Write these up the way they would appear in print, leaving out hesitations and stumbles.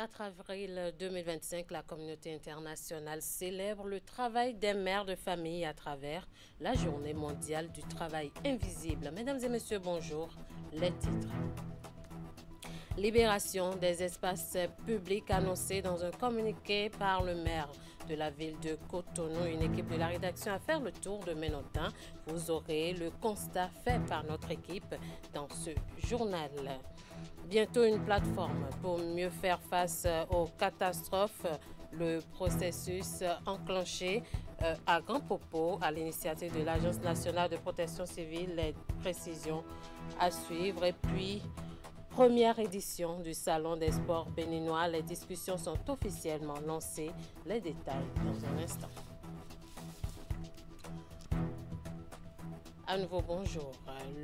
4 avril 2025, la communauté internationale célèbre le travail des mères de famille à travers la journée mondiale du travail invisible. Mesdames et messieurs, bonjour. Les titres. Libération des espaces publics annoncés dans un communiqué par le maire de la ville de Cotonou. Une équipe de la rédaction a fait le tour de Ménotin. Vous aurez le constat fait par notre équipe dans ce journal. Bientôt une plateforme pour mieux faire face aux catastrophes. Le processus enclenché à Grand Popo à l'initiative de l'Agence nationale de protection civile. Les précisions à suivre. Et puis, première édition du Salon des sports béninois. Les discussions sont officiellement lancées. Les détails dans un instant. À nouveau, bonjour.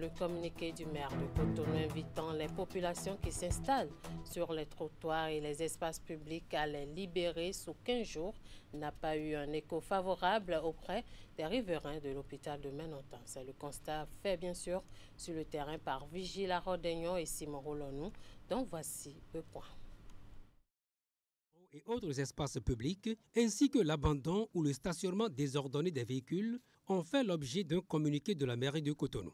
Le communiqué du maire de Cotonou invitant les populations qui s'installent sur les trottoirs et les espaces publics à les libérer sous 15 jours n'a pas eu un écho favorable auprès des riverains de l'hôpital de Ménotin. C'est le constat fait bien sûr sur le terrain par Vigile Rodegnon et Simon Rolonou. Donc voici le point. Et autres espaces publics, ainsi que l'abandon ou le stationnement désordonné des véhicules, ont fait l'objet d'un communiqué de la mairie de Cotonou.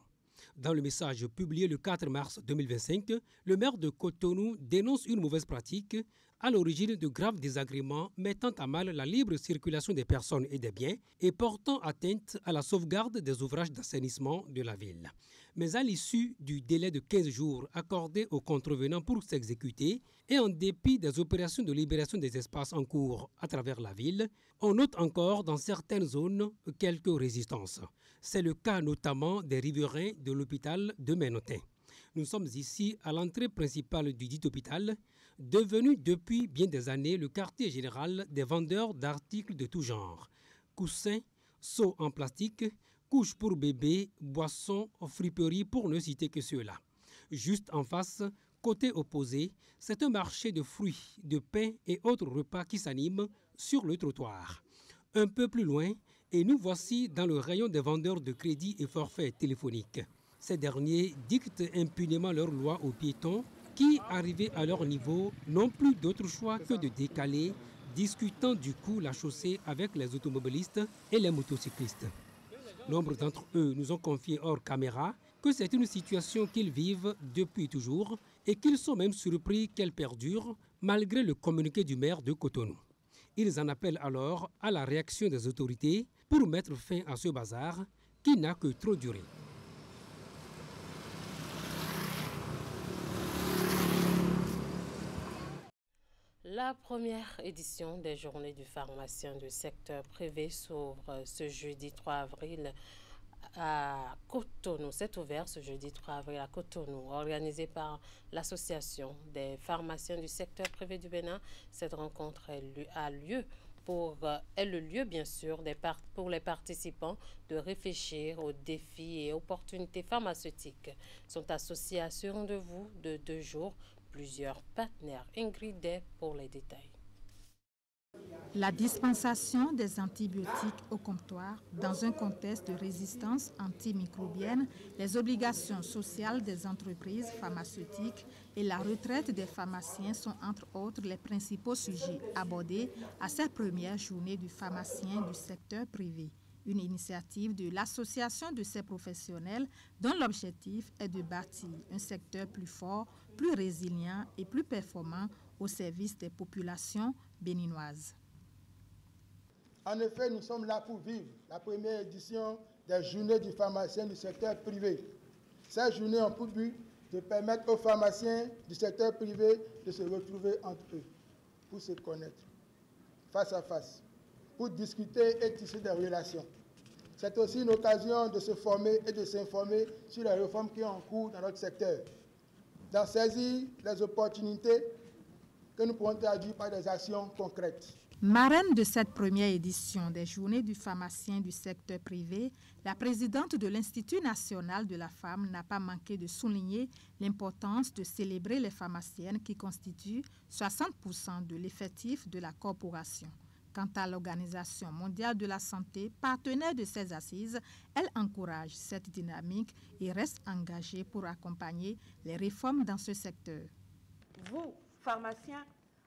Dans le message publié le 4 mars 2025, le maire de Cotonou dénonce une mauvaise pratique à l'origine de graves désagréments mettant à mal la libre circulation des personnes et des biens et portant atteinte à la sauvegarde des ouvrages d'assainissement de la ville. Mais à l'issue du délai de 15 jours accordé aux contrevenants pour s'exécuter et en dépit des opérations de libération des espaces en cours à travers la ville, on note encore dans certaines zones quelques résistances. C'est le cas notamment des riverains de l'hôpital de Ménotin. Nous sommes ici à l'entrée principale du dit hôpital, devenu depuis bien des années le quartier général des vendeurs d'articles de tout genre. Coussins, seaux en plastique, couches pour bébés, boissons, friperies pour ne citer que ceux-là. Juste en face, côté opposé, c'est un marché de fruits, de pain et autres repas qui s'animent sur le trottoir. Un peu plus loin, et nous voici dans le rayon des vendeurs de crédits et forfaits téléphoniques. Ces derniers dictent impunément leurs lois aux piétons qui, arrivés à leur niveau, n'ont plus d'autre choix que de décaler, discutant du coup la chaussée avec les automobilistes et les motocyclistes. Nombre d'entre eux nous ont confié hors caméra que c'est une situation qu'ils vivent depuis toujours et qu'ils sont même surpris qu'elle perdure malgré le communiqué du maire de Cotonou. Ils en appellent alors à la réaction des autorités pour mettre fin à ce bazar qui n'a que trop duré. La première édition des Journées du pharmacien du secteur privé s'ouvre ce jeudi 3 avril à Cotonou. C'est ouvert ce jeudi 3 avril à Cotonou, organisé par l'Association des pharmaciens du secteur privé du Bénin. Cette rencontre est le lieu, bien sûr, pour les participants de réfléchir aux défis et opportunités pharmaceutiques. Sont associés à ce rendez-vous de 2 jours plusieurs partenaires. Ingrid Day pour les détails. La dispensation des antibiotiques au comptoir dans un contexte de résistance antimicrobienne, les obligations sociales des entreprises pharmaceutiques et la retraite des pharmaciens sont entre autres les principaux sujets abordés à cette première journée du pharmacien du secteur privé. Une initiative de l'association de ces professionnels dont l'objectif est de bâtir un secteur plus fort, plus résilient et plus performant au service des populations béninoises. En effet, nous sommes là pour vivre la première édition des Journées du pharmacien du secteur privé. Ces journées ont pour but de permettre aux pharmaciens du secteur privé de se retrouver entre eux, pour se connaître, face à face, pour discuter et tisser des relations. C'est aussi une occasion de se former et de s'informer sur les réformes qui sont en cours dans notre secteur, d'en saisir les opportunités que nous pourrons traduire par des actions concrètes. Marraine de cette première édition des Journées du pharmacien du secteur privé, la présidente de l'Institut national de la femme n'a pas manqué de souligner l'importance de célébrer les pharmaciennes qui constituent 60% de l'effectif de la corporation. Quant à l'Organisation mondiale de la santé, partenaire de ces assises, elle encourage cette dynamique et reste engagée pour accompagner les réformes dans ce secteur. Vous, pharmaciens,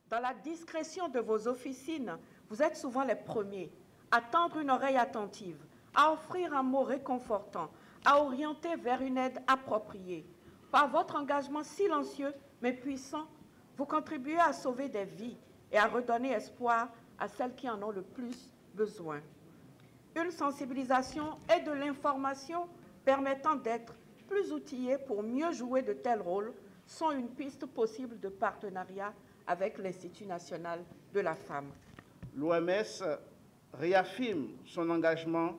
Dans la discrétion de vos officines, vous êtes souvent les premiers à tendre une oreille attentive, à offrir un mot réconfortant, à orienter vers une aide appropriée. Par votre engagement silencieux mais puissant, vous contribuez à sauver des vies et à redonner espoir à celles qui en ont le plus besoin. Une sensibilisation et de l'information permettant d'être plus outillés pour mieux jouer de tels rôles sont une piste possible de partenariat avec l'Institut national de la femme. L'OMS réaffirme son engagement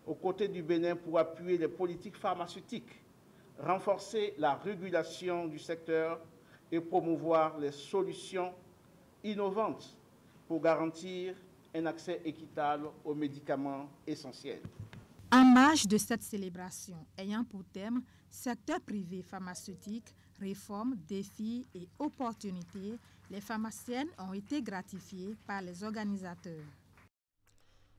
aux côtés du Bénin pour appuyer les politiques pharmaceutiques, renforcer la régulation du secteur et promouvoir les solutions innovantes pour garantir un accès équitable aux médicaments essentiels. En marge de cette célébration ayant pour thème « Secteur privé pharmaceutique, réformes, défis et opportunités », les pharmaciennes ont été gratifiées par les organisateurs.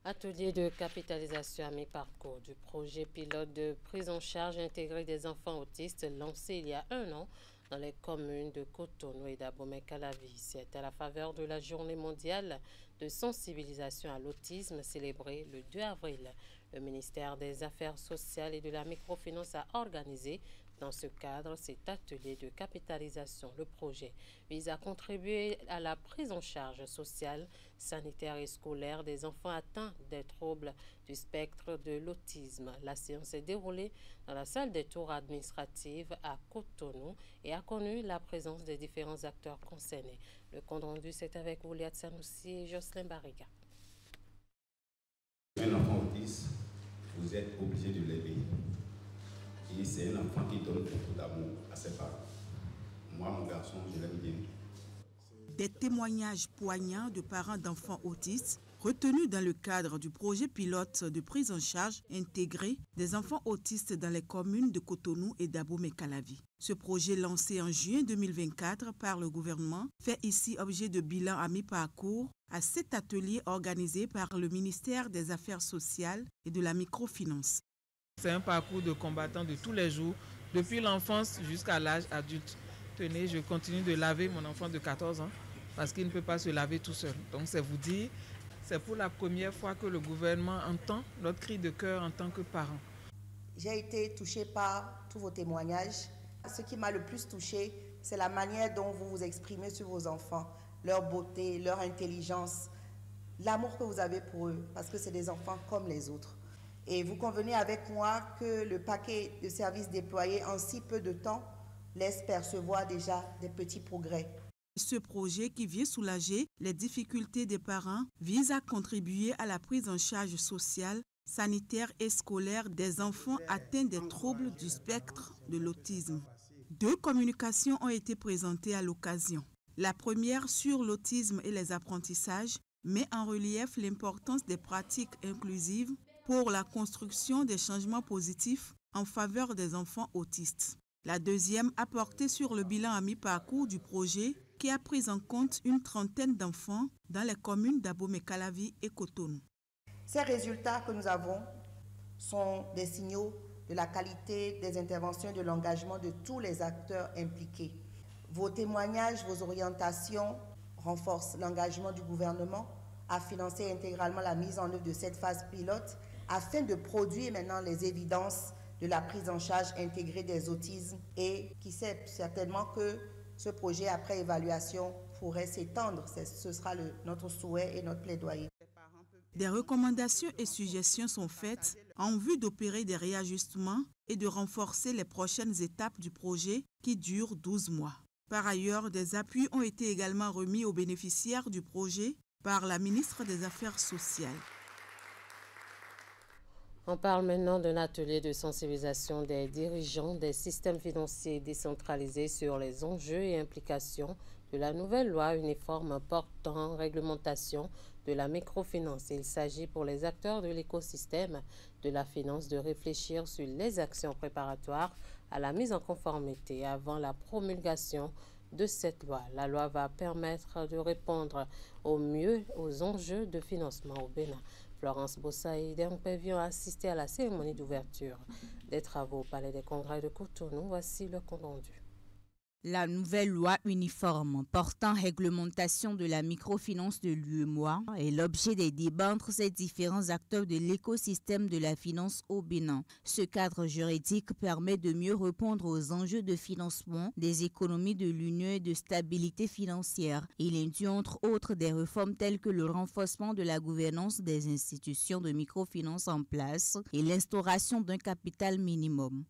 Atelier de capitalisation à mi-parcours du projet pilote de prise en charge intégrée des enfants autistes lancé il y a 1 an dans les communes de Cotonou et d'Abomey-Calavi. C'est à la faveur de la Journée mondiale de sensibilisation à l'autisme célébrée le 2 avril. Le ministère des Affaires sociales et de la microfinance a organisé dans ce cadre cet atelier de capitalisation. Le projet vise à contribuer à la prise en charge sociale, sanitaire et scolaire des enfants atteints des troubles du spectre de l'autisme. La séance s'est déroulée dans la salle des tours administratives à Cotonou et a connu la présence des différents acteurs concernés. Le compte rendu, c'est avec Ouliat Sanoussi et Jocelyn Barriga. Un enfant autiste, vous êtes obligé de l'aider. Et c'est un enfant qui donne beaucoup d'amour à ses parents. Moi, mon garçon, je l'aime bien. Des témoignages poignants de parents d'enfants autistes retenus dans le cadre du projet pilote de prise en charge intégrée des enfants autistes dans les communes de Cotonou et d'Abomey-Calavi. Ce projet lancé en juin 2024 par le gouvernement fait ici objet de bilan à mi-parcours à cet atelier organisé par le ministère des Affaires sociales et de la microfinance. C'est un parcours de combattant de tous les jours, depuis l'enfance jusqu'à l'âge adulte. Tenez, je continue de laver mon enfant de 14 ans parce qu'il ne peut pas se laver tout seul. Donc c'est vous dire, c'est pour la première fois que le gouvernement entend notre cri de cœur en tant que parents. J'ai été touchée par tous vos témoignages. Ce qui m'a le plus touchée, c'est la manière dont vous vous exprimez sur vos enfants, leur beauté, leur intelligence, l'amour que vous avez pour eux, parce que c'est des enfants comme les autres. Et vous convenez avec moi que le paquet de services déployés en si peu de temps laisse percevoir déjà des petits progrès. Ce projet qui vient soulager les difficultés des parents vise à contribuer à la prise en charge sociale, sanitaire et scolaire des enfants atteints des troubles du spectre de l'autisme. 2 communications ont été présentées à l'occasion. La première sur l'autisme et les apprentissages met en relief l'importance des pratiques inclusives pour la construction des changements positifs en faveur des enfants autistes. La deuxième a porté sur le bilan à mi-parcours du projet qui a pris en compte une trentaine d'enfants dans les communes d'Abomey-Calavi et Cotonou. Ces résultats que nous avons sont des signaux de la qualité des interventions et de l'engagement de tous les acteurs impliqués. Vos témoignages, vos orientations renforcent l'engagement du gouvernement à financer intégralement la mise en œuvre de cette phase pilote afin de produire maintenant les évidences de la prise en charge intégrée des autismes et qui sait certainement que ce projet, après évaluation, pourrait s'étendre. Ce sera notre souhait et notre plaidoyer. Des recommandations et suggestions sont faites en vue d'opérer des réajustements et de renforcer les prochaines étapes du projet qui dure 12 mois. Par ailleurs, des appuis ont été également remis aux bénéficiaires du projet par la ministre des Affaires sociales. On parle maintenant d'un atelier de sensibilisation des dirigeants des systèmes financiers décentralisés sur les enjeux et implications de la nouvelle loi uniforme portant réglementation de la microfinance. Il s'agit pour les acteurs de l'écosystème de la finance de réfléchir sur les actions préparatoires à la mise en conformité avant la promulgation de cette loi. La loi va permettre de répondre au mieux aux enjeux de financement au Bénin. Florence Bossa et Idem Pévion ont assisté à la cérémonie d'ouverture des travaux au Palais des Congrès de Cotonou. Voici le compte rendu. La nouvelle loi uniforme portant réglementation de la microfinance de l'UEMOA est l'objet des débats entre ces différents acteurs de l'écosystème de la finance au Bénin. Ce cadre juridique permet de mieux répondre aux enjeux de financement des économies de l'Union et de stabilité financière. Il induit entre autres des réformes telles que le renforcement de la gouvernance des institutions de microfinance en place et l'instauration d'un capital minimum.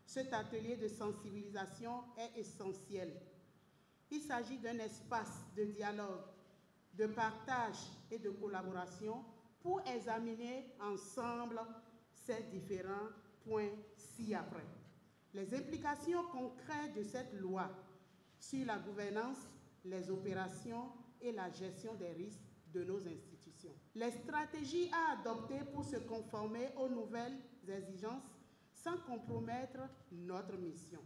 Cet atelier de sensibilisation est essentiel. Il s'agit d'un espace de dialogue, de partage et de collaboration pour examiner ensemble ces différents points ci-après. Les implications concrètes de cette loi sur la gouvernance, les opérations et la gestion des risques de nos institutions. Les stratégies à adopter pour se conformer aux nouvelles exigences sans compromettre notre mission.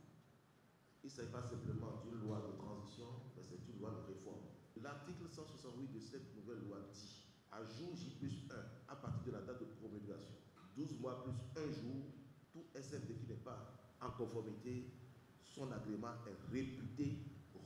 Il ne s'agit pas simplement d'une loi de transition, mais c'est une loi de réforme. L'article 168 de cette nouvelle loi dit, à jour J+1, à partir de la date de promulgation, 12 mois plus 1 jour, tout SFD qui n'est pas en conformité, son agrément est réputé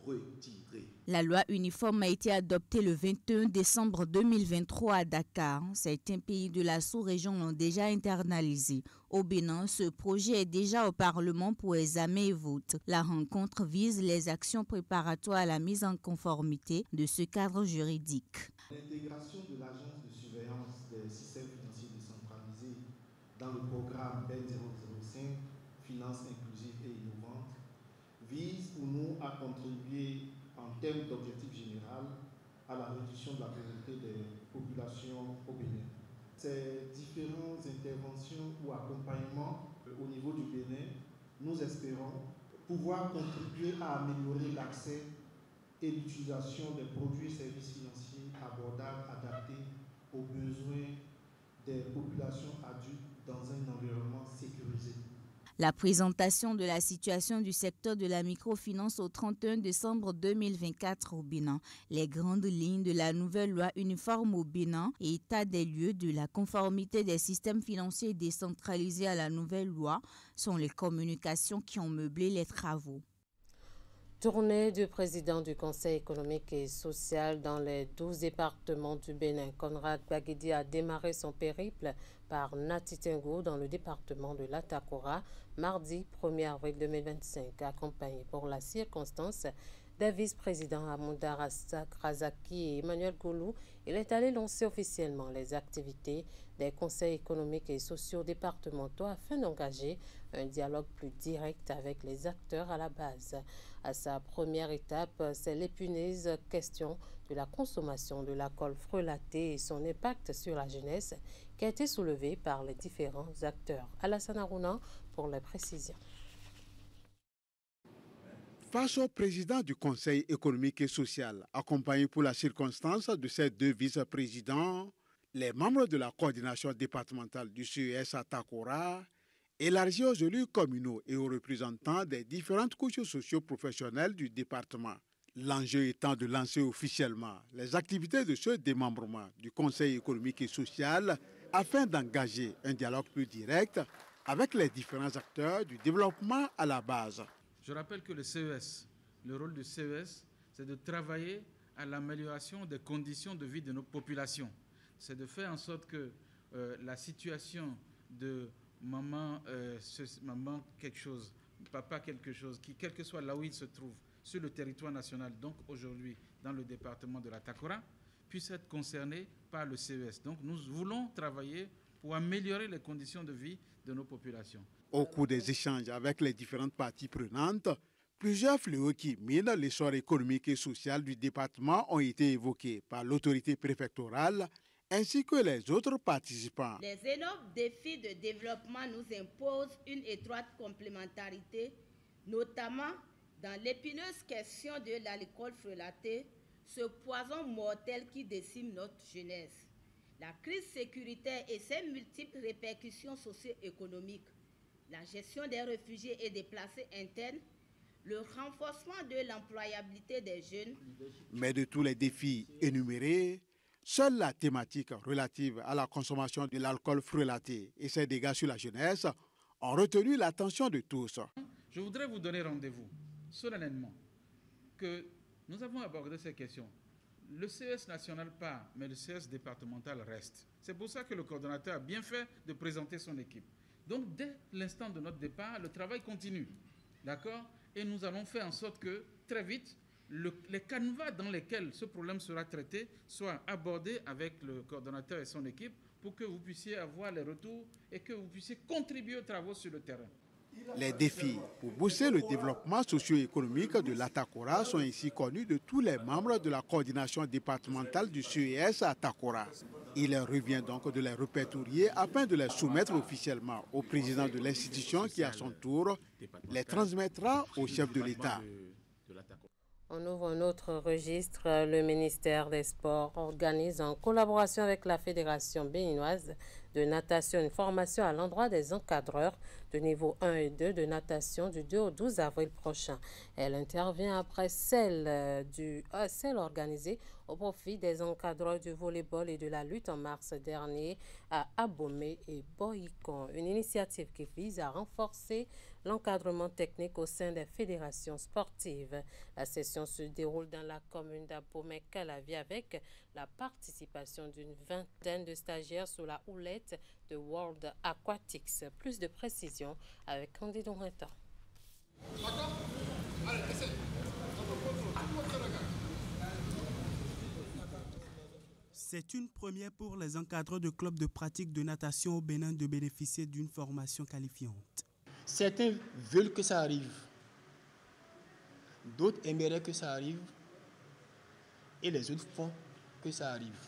retiré. La loi uniforme a été adoptée le 21 décembre 2023 à Dakar. Certains pays de la sous-région l'ont déjà internalisé. Au Bénin, ce projet est déjà au Parlement pour examen et vote. La rencontre vise les actions préparatoires à la mise en conformité de ce cadre juridique. L'intégration de l'Agence de surveillance des systèmes financiers décentralisés dans le programme BEN 005, Finances inclusives et innovantes, vise pour nous à contribuer en termes d'objectif général à la réduction de la pauvreté des populations au Bénin. Ces différentes interventions ou accompagnements au niveau du Bénin, nous espérons pouvoir contribuer à améliorer l'accès et l'utilisation des produits et services financiers abordables, adaptés aux besoins des populations adultes dans un environnement sécurisé. La présentation de la situation du secteur de la microfinance au 31 décembre 2024 au Bénin, les grandes lignes de la nouvelle loi uniforme au Bénin et état des lieux de la conformité des systèmes financiers décentralisés à la nouvelle loi sont les communications qui ont meublé les travaux. Tournée du président du Conseil économique et social dans les 12 départements du Bénin. Conrad Baguidi a démarré son périple par Natitingou dans le département de l'Atakora mardi 1er avril 2025, accompagné pour la circonstance des vice-présidents Amounda Razaki et Emmanuel Goulou. Il est allé lancer officiellement les activités des conseils économiques et sociaux départementaux afin d'engager un dialogue plus direct avec les acteurs à la base. À sa première étape, c'est l'épineuse question de la consommation de l'alcool frelaté et son impact sur la jeunesse qui a été soulevée par les différents acteurs. Alassane Arouna pour les précisions. Face au président du Conseil économique et social, accompagné pour la circonstance de ces deux vice-présidents, les membres de la coordination départementale du CES à Takora, élargis aux élus communaux et aux représentants des différentes couches socio-professionnelles du département. L'enjeu étant de lancer officiellement les activités de ce démembrement du Conseil économique et social afin d'engager un dialogue plus direct avec les différents acteurs du développement à la base. Je rappelle que le CES, le rôle du CES, c'est de travailler à l'amélioration des conditions de vie de nos populations. C'est de faire en sorte que la situation de maman quelque chose, papa quelque chose, qui, quel que soit là où il se trouve, sur le territoire national, donc aujourd'hui dans le département de la Takora, puisse être concerné par le CES. Donc nous voulons travailler pour améliorer les conditions de vie de nos populations. Au cours des échanges avec les différentes parties prenantes, plusieurs fléaux qui minent l'essor économique et social du département ont été évoqués par l'autorité préfectorale ainsi que les autres participants. Les énormes défis de développement nous imposent une étroite complémentarité, notamment dans l'épineuse question de l'alcool frelaté, ce poison mortel qui décime notre jeunesse. La crise sécuritaire et ses multiples répercussions socio-économiques, la gestion des réfugiés et déplacés internes, le renforcement de l'employabilité des jeunes. Mais de tous les défis énumérés, seule la thématique relative à la consommation de l'alcool frelaté et ses dégâts sur la jeunesse ont retenu l'attention de tous. Je voudrais vous donner rendez-vous solennellement que nous avons abordé ces questions. Le CES national part, mais le CES départemental reste. C'est pour ça que le coordonnateur a bien fait de présenter son équipe. Donc, dès l'instant de notre départ, le travail continue. D'accord? Et nous allons faire en sorte que, très vite, les canevas dans lesquels ce problème sera traité soient abordés avec le coordonnateur et son équipe pour que vous puissiez avoir les retours et que vous puissiez contribuer aux travaux sur le terrain. Les défis pour booster le développement socio-économique de l'Atakora sont ici connus de tous les membres de la coordination départementale du CES à Atakora. Il leur revient donc de les répertorier afin de les soumettre officiellement au président de l'institution qui, à son tour, les transmettra au chef de l'État. On ouvre un autre registre. Le ministère des Sports organise en collaboration avec la Fédération béninoise de natation une formation à l'endroit des encadreurs de niveau 1 et 2 de natation du 2 au 12 avril prochain. Elle intervient après celle organisée au profit des encadreurs du volleyball et de la lutte en mars dernier à Abomey et Boycon. Une initiative qui vise à renforcer l'encadrement technique au sein des fédérations sportives. La session se déroule dans la commune d'Abomey-Calavi avec la participation d'une vingtaine de stagiaires sous la houlette de World Aquatics. Plus de précisions avec Candy Donreta. C'est une première pour les encadreurs de clubs de pratique de natation au Bénin de bénéficier d'une formation qualifiante. Certains veulent que ça arrive, d'autres aimeraient que ça arrive, et les autres font que ça arrive.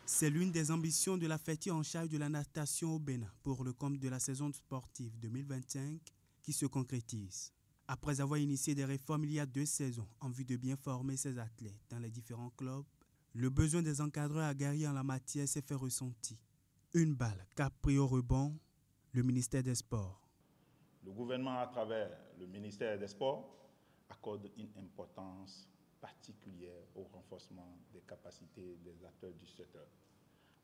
C'est l'une des ambitions de la fêtier en charge de la natation au Bénin pour le compte de la saison sportive 2025 qui se concrétise. Après avoir initié des réformes il y a 2 saisons en vue de bien former ses athlètes dans les différents clubs, le besoin des encadreurs aguerris en la matière s'est fait ressentir. Une balle qu'a pris au rebond le ministère des Sports. Le gouvernement, à travers le ministère des Sports, accorde une importance particulière au renforcement des capacités des acteurs du secteur,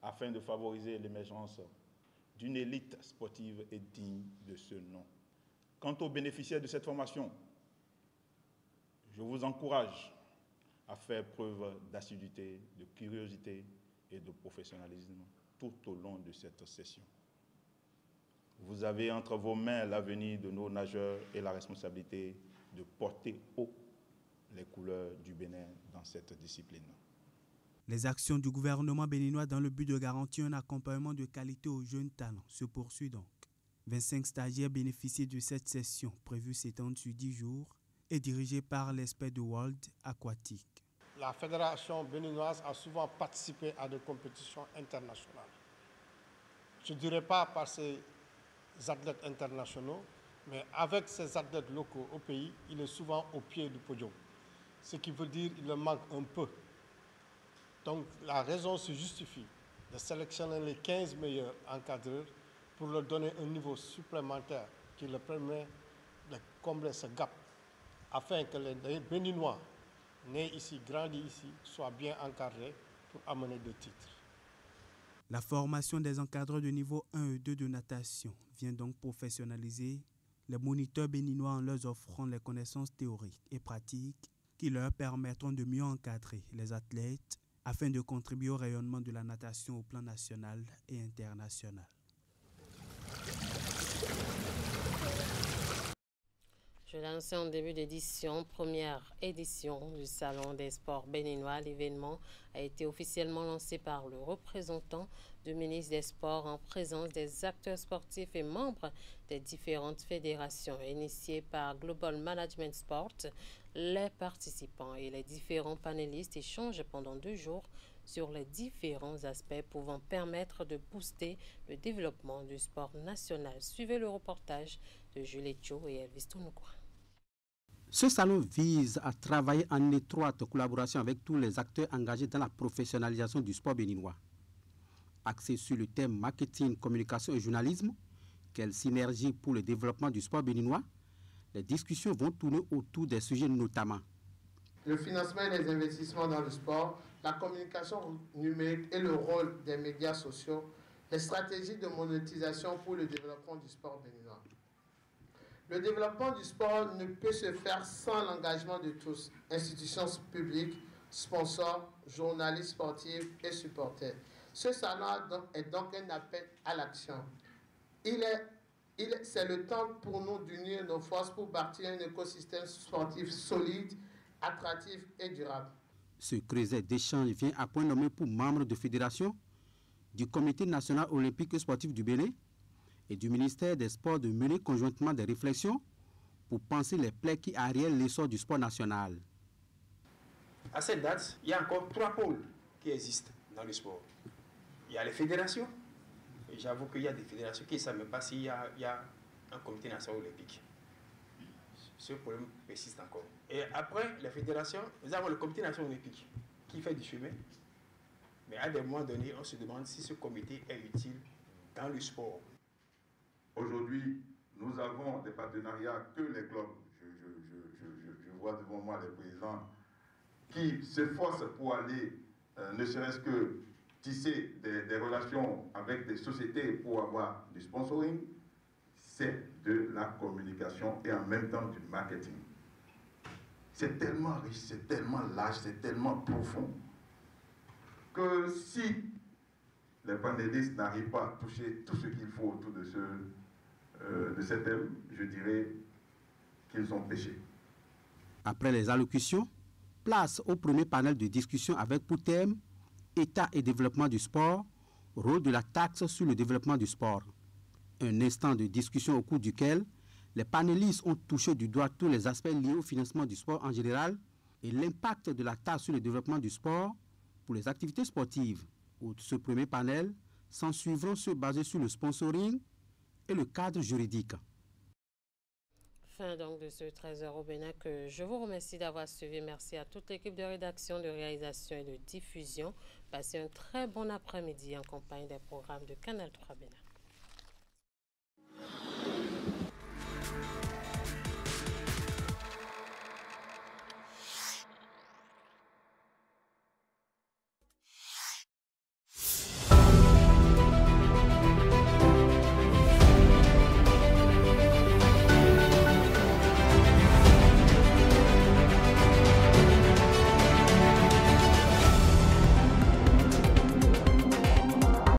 afin de favoriser l'émergence d'une élite sportive et digne de ce nom. Quant aux bénéficiaires de cette formation, je vous encourage à faire preuve d'assiduité, de curiosité et de professionnalisme tout au long de cette session. Vous avez entre vos mains l'avenir de nos nageurs et la responsabilité de porter haut les couleurs du Bénin dans cette discipline. Les actions du gouvernement béninois dans le but de garantir un accompagnement de qualité aux jeunes talents se poursuivent donc. 25 stagiaires bénéficient de cette session prévue s'étendre sur 10 jours et dirigée par l'expert de World Aquatic. La fédération béninoise a souvent participé à des compétitions internationales. Je ne dirais pas par ces athlètes internationaux, mais avec ces athlètes locaux au pays, il est souvent au pied du podium. Ce qui veut dire qu'il leur manque un peu. Donc la raison se justifie de sélectionner les 15 meilleurs encadreurs pour leur donner un niveau supplémentaire qui leur permet de combler ce gap, afin que les Béninois nés ici, grandis ici, soient bien encadrés pour amener des titres. La formation des encadreurs de niveau 1 et 2 de natation vient donc professionnaliser les moniteurs béninois en leur offrant les connaissances théoriques et pratiques qui leur permettront de mieux encadrer les athlètes afin de contribuer au rayonnement de la natation au plan national et international. Je l'ai annoncé en début d'édition, première édition du Salon des sports béninois. L'événement a été officiellement lancé par le représentant du ministre des Sports en présence des acteurs sportifs et membres des différentes fédérations. Initié par Global Management Sport, les participants et les différents panélistes échangent pendant 2 jours sur les différents aspects pouvant permettre de booster le développement du sport national. Suivez le reportage de Julie Cho et Elvis Tounoukoua. Ce salon vise à travailler en étroite collaboration avec tous les acteurs engagés dans la professionnalisation du sport béninois. Axé sur le thème marketing, communication et journalisme, quelle synergie pour le développement du sport béninois? Les discussions vont tourner autour des sujets notamment le financement et les investissements dans le sport, la communication numérique et le rôle des médias sociaux, les stratégies de monétisation pour le développement du sport béninois. Le développement du sport ne peut se faire sans l'engagement de tous, institutions publiques, sponsors, journalistes sportifs et supporters. Ce salon est donc un appel à l'action. C'est le temps pour nous d'unir nos forces pour bâtir un écosystème sportif solide, attractif et durable. Ce creuset d'échange vient à point nommé pour membres de fédération, du Comité national olympique et sportif du Bénin et du ministère des Sports de mener conjointement des réflexions pour penser les plaies qui arrièrent l'essor du sport national. À cette date, il y a encore 3 pôles qui existent dans le sport. Il y a les fédérations. J'avoue qu'il y a des fédérations qui ne savent même pas s'il y a un comité national olympique. Ce problème persiste encore. Et après les fédérations, nous avons le comité national olympique qui fait du chemin. Mais à des moments donnés, on se demande si ce comité est utile dans le sport. Aujourd'hui, nous avons des partenariats que les clubs, je vois devant moi les présidents, qui s'efforcent pour aller, ne serait-ce que tisser des relations avec des sociétés pour avoir du sponsoring. C'est de la communication et en même temps du marketing. C'est tellement riche, c'est tellement large, c'est tellement profond que si les panélistes n'arrivent pas à toucher tout ce qu'il faut autour de cet thème, je dirais qu'ils ont péché. Après les allocutions, place au premier panel de discussion avec pour thème État et développement du sport, rôle de la taxe sur le développement du sport. Un instant de discussion au cours duquel les panélistes ont touché du doigt tous les aspects liés au financement du sport en général et l'impact de la taxe sur le développement du sport pour les activités sportives. Outre ce premier panel, s'en suivront ceux basés sur le sponsoring et le cadre juridique. Fin donc de ce 13h au Bénin que je vous remercie d'avoir suivi. Merci à toute l'équipe de rédaction, de réalisation et de diffusion. Passez un très bon après-midi en compagnie des programmes de Canal 3 Bénin.